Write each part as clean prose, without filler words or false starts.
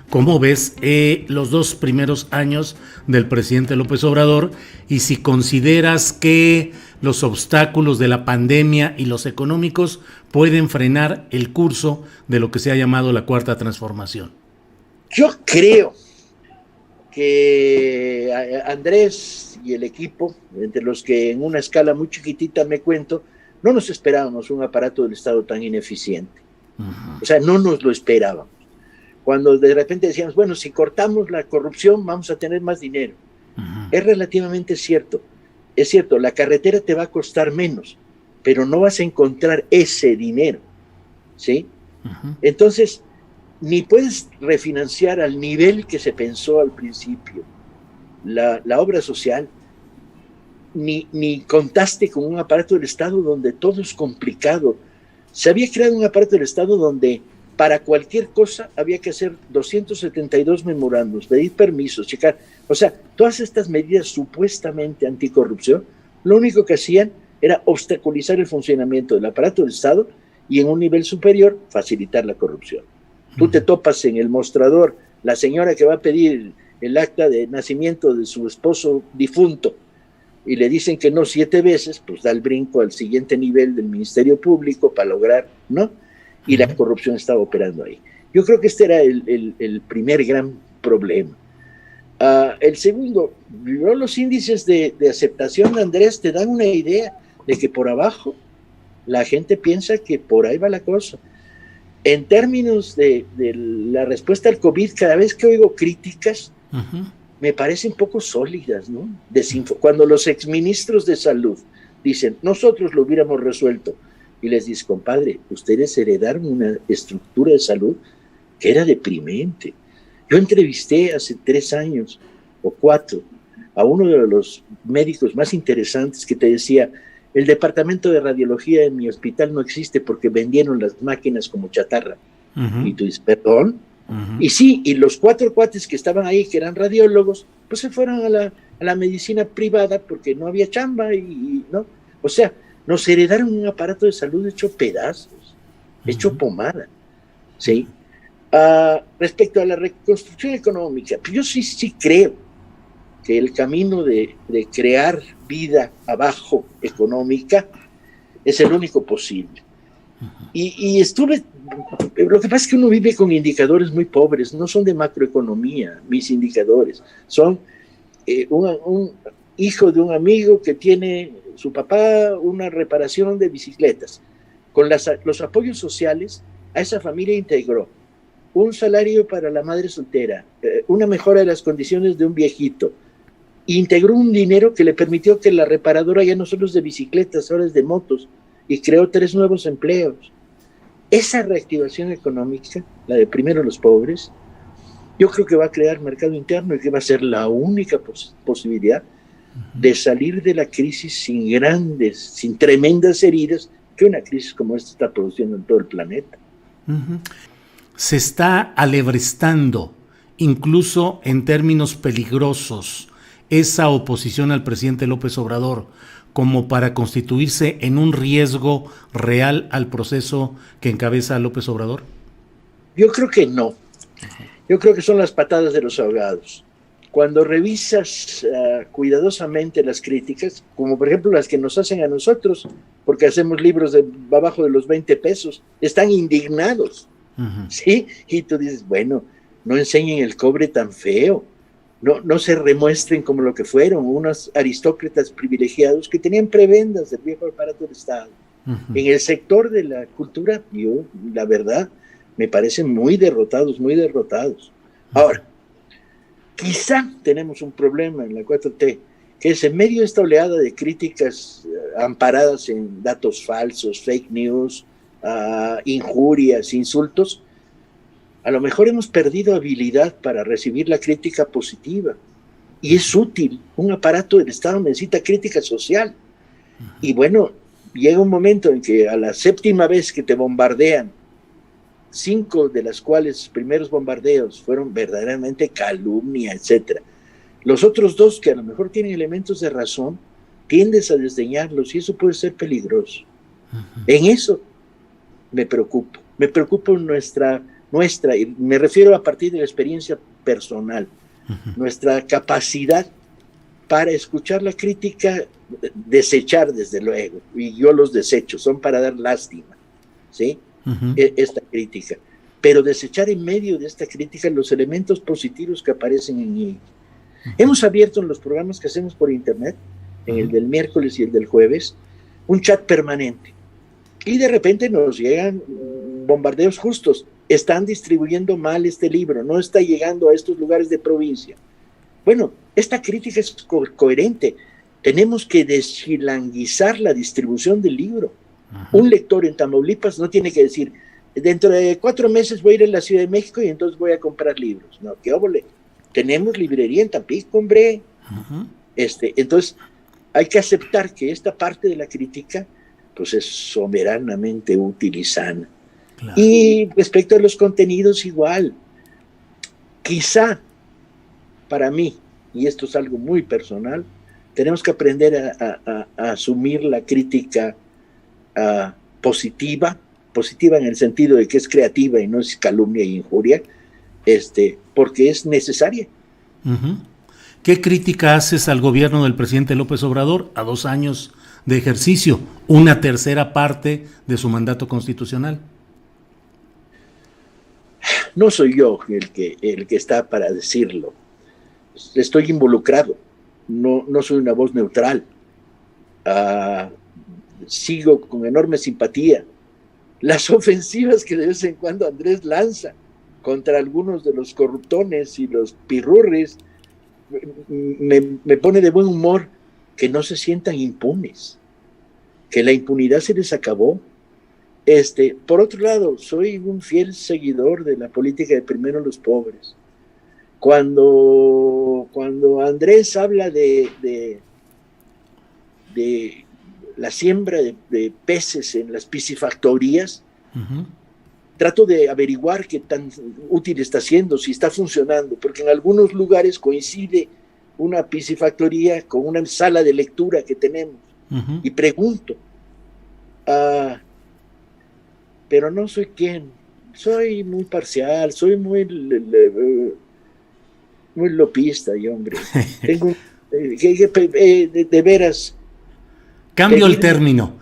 ¿Cómo ves los 2 primeros años del presidente López Obrador y si consideras que los obstáculos de la pandemia y los económicos pueden frenar el curso de lo que se ha llamado la Cuarta Transformación? Yo creo que Andrés y el equipo, entre los que en una escala muy chiquitita me cuento, no nos esperábamos un aparato del Estado tan ineficiente. O sea, no nos lo esperábamos. Cuando de repente decíamos, bueno, si cortamos la corrupción vamos a tener más dinero. Es relativamente cierto. Es cierto, la carretera te va a costar menos, pero no vas a encontrar ese dinero, ¿sí? Entonces, ni puedes refinanciar al nivel que se pensó al principio la obra social, ni contaste con un aparato del Estado donde todo es complicado. Se había creado un aparato del Estado donde para cualquier cosa había que hacer 272 memorandos, pedir permisos, checar. O sea, todas estas medidas supuestamente anticorrupción, lo único que hacían era obstaculizar el funcionamiento del aparato del Estado y en un nivel superior facilitar la corrupción. Tú te topas en el mostrador, la señora que va a pedir el acta de nacimiento de su esposo difunto y le dicen que no 7 veces, pues da el brinco al siguiente nivel del Ministerio Público para lograr, ¿no? Y la corrupción estaba operando ahí. Yo creo que este era el primer gran problema. El segundo, los índices de aceptación de Andrés te dan una idea de que por abajo la gente piensa que por ahí va la cosa. En términos de la respuesta al COVID, cada vez que oigo críticas, me parecen poco sólidas, ¿no? Cuando los exministros de salud dicen, nosotros lo hubiéramos resuelto, y les dice, compadre, ustedes heredaron una estructura de salud que era deprimente. Yo entrevisté hace 3 años o 4 a uno de los médicos más interesantes que te decía, el departamento de radiología en mi hospital no existe porque vendieron las máquinas como chatarra. Y tú dices, ¿perdón? Y sí, y los 4 cuates que estaban ahí, que eran radiólogos, pues se fueron a la medicina privada porque no había chamba y ¿no? O sea, nos heredaron un aparato de salud hecho pedazos, hecho pomada, ¿sí? Respecto a la reconstrucción económica, yo sí creo que el camino de crear vida abajo económica es el único posible. Y lo que pasa es que uno vive con indicadores muy pobres, no son de macroeconomía mis indicadores, son un hijo de un amigo que tiene su papá una reparación de bicicletas. Con los apoyos sociales, a esa familia integró un salario para la madre soltera, una mejora de las condiciones de un viejito, integró un dinero que le permitió que la reparadora ya no solo es de bicicletas, ahora es de motos, y creó 3 nuevos empleos. Esa reactivación económica, la de primero los pobres, yo creo que va a crear mercado interno y que va a ser la única posibilidad de salir de la crisis sin tremendas heridas que una crisis como esta está produciendo en todo el planeta. Se está alebrestando, incluso en términos peligrosos, esa oposición al presidente López Obrador como para constituirse en un riesgo real al proceso que encabeza López Obrador. Yo creo que no. Yo creo que son las patadas de los ahogados. Cuando revisas cuidadosamente las críticas, como por ejemplo las que nos hacen a nosotros, porque hacemos libros de abajo de los 20 pesos, están indignados, ¿sí? Y tú dices, bueno, no enseñen el cobre tan feo, no se remuestren como lo que fueron, unos aristócratas privilegiados que tenían prebendas del viejo aparato del Estado. En el sector de la cultura, yo, la verdad, me parecen muy derrotados. Ahora, quizá tenemos un problema en la 4T, que es en medio de esta oleada de críticas amparadas en datos falsos, fake news, injurias, insultos, a lo mejor hemos perdido habilidad para recibir la crítica positiva. Y es útil, un aparato del Estado necesita crítica social. Y bueno, llega un momento en que a la 7ª vez que te bombardean, 5 de las cuales primeros bombardeos fueron verdaderamente calumnia, etcétera. Los otros 2 que a lo mejor tienen elementos de razón, tiendes a desdeñarlos y eso puede ser peligroso. En eso me preocupo nuestra nuestra, y me refiero a partir de la experiencia personal, nuestra capacidad para escuchar la crítica, desechar desde luego, y yo los desecho, son para dar lástima, ¿sí? Esta crítica, pero desechar en medio de esta crítica los elementos positivos que aparecen en ella. Hemos abierto en los programas que hacemos por internet, en el del miércoles y el del jueves, un chat permanente, y de repente nos llegan bombardeos justos. Están distribuyendo mal este libro, no está llegando a estos lugares de provincia. Bueno, esta crítica es coherente. Tenemos que deschilanguizar la distribución del libro. Un lector en Tamaulipas no tiene que decir, dentro de 4 meses voy a ir a la Ciudad de México y entonces voy a comprar libros. No, qué óvole. Tenemos librería en Tampico, hombre. Entonces, hay que aceptar que esta parte de la crítica pues es soberanamente útil y sana. Claro. Y respecto a los contenidos, igual. Quizá, para mí, y esto es algo muy personal, tenemos que aprender a asumir la crítica positiva en el sentido de que es creativa y no es calumnia e injuria, porque es necesaria. ¿Qué crítica haces al gobierno del presidente López Obrador a 2 años de ejercicio, una tercera parte de su mandato constitucional? No soy yo el que está para decirlo. Estoy involucrado. No soy una voz neutral. Sigo con enorme simpatía las ofensivas que de vez en cuando Andrés lanza contra algunos de los corruptones y los pirurris. Me pone de buen humor que no se sientan impunes, que la impunidad se les acabó. Por otro lado, soy un fiel seguidor de la política de primero los pobres. Cuando Andrés habla de la siembra de peces en las piscifactorías, trato de averiguar qué tan útil está siendo, si está funcionando, porque en algunos lugares coincide una piscifactoría con una sala de lectura que tenemos, y pregunto, pero no soy quien, soy muy parcial, soy muy lopista, y hombre, tengo de veras. Cambio el término.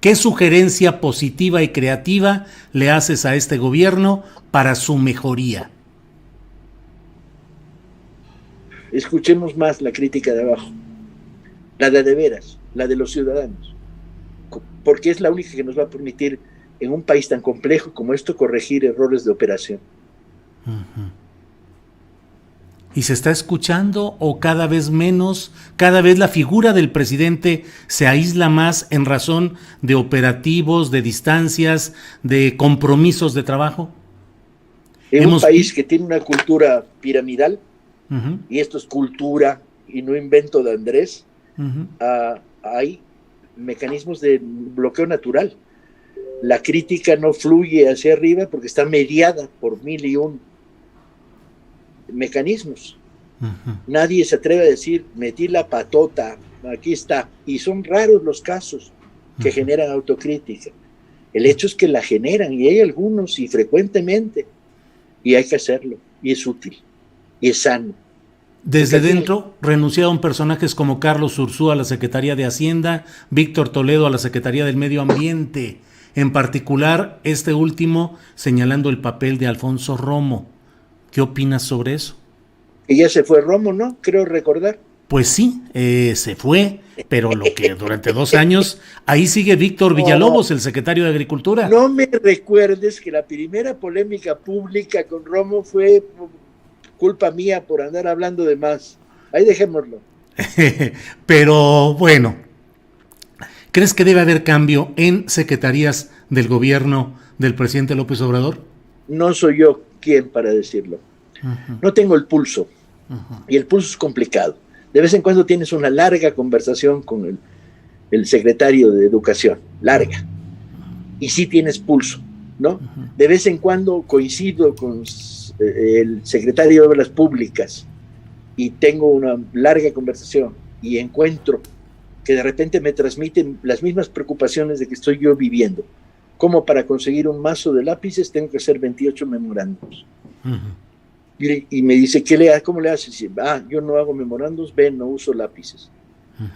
¿Qué sugerencia positiva y creativa le haces a este gobierno para su mejoría? Escuchemos más la crítica de abajo, la de veras, la de los ciudadanos, porque es la única que nos va a permitir, en un país tan complejo como esto, corregir errores de operación. ¿Y se está escuchando o cada vez menos? Cada vez la figura del presidente se aísla más en razón de operativos, de distancias, de compromisos de trabajo. En un país que tiene una cultura piramidal, y esto es cultura y no invento de Andrés, hay mecanismos de bloqueo natural. La crítica no fluye hacia arriba porque está mediada por 1001 mecanismos. Nadie se atreve a decir, metí la patota, aquí está, y son raros los casos que generan autocrítica. El hecho es que la generan, y hay algunos, y frecuentemente, y hay que hacerlo, y es útil, y es sano. Desde dentro renunciaron personajes como Carlos Ursúa a la Secretaría de Hacienda, Víctor Toledo a la Secretaría del Medio Ambiente, en particular este último señalando el papel de Alfonso Romo. ¿Qué opinas sobre eso? Que ya se fue Romo, ¿no? Creo recordar. Pues sí, se fue, pero lo que durante 2 años, ahí sigue Víctor Villalobos, el secretario de Agricultura. No me recuerdes que la primera polémica pública con Romo fue culpa mía por andar hablando de más. Ahí dejémoslo. Pero bueno, ¿crees que debe haber cambio en secretarías del gobierno del presidente López Obrador? No soy yo quien para decirlo. No tengo el pulso. Y el pulso es complicado. De vez en cuando tienes una larga conversación con el secretario de Educación, larga, y sí tienes pulso, ¿no? De vez en cuando coincido con el secretario de Obras Públicas y tengo una larga conversación y encuentro que de repente me transmiten las mismas preocupaciones de que estoy yo viviendo. como para conseguir un mazo de lápices tengo que hacer 28 memorándums. Y me dice, ¿cómo le haces? Y, yo no hago memorándums, no uso lápices.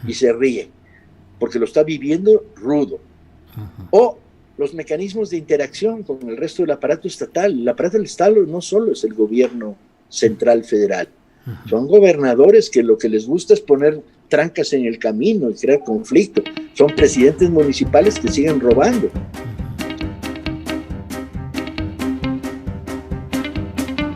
Y se ríe, porque lo está viviendo rudo. O los mecanismos de interacción con el resto del aparato estatal. El aparato del Estado no solo es el gobierno central federal, son gobernadores que lo que les gusta es poner trancas en el camino y crear conflicto. Son presidentes municipales que siguen robando.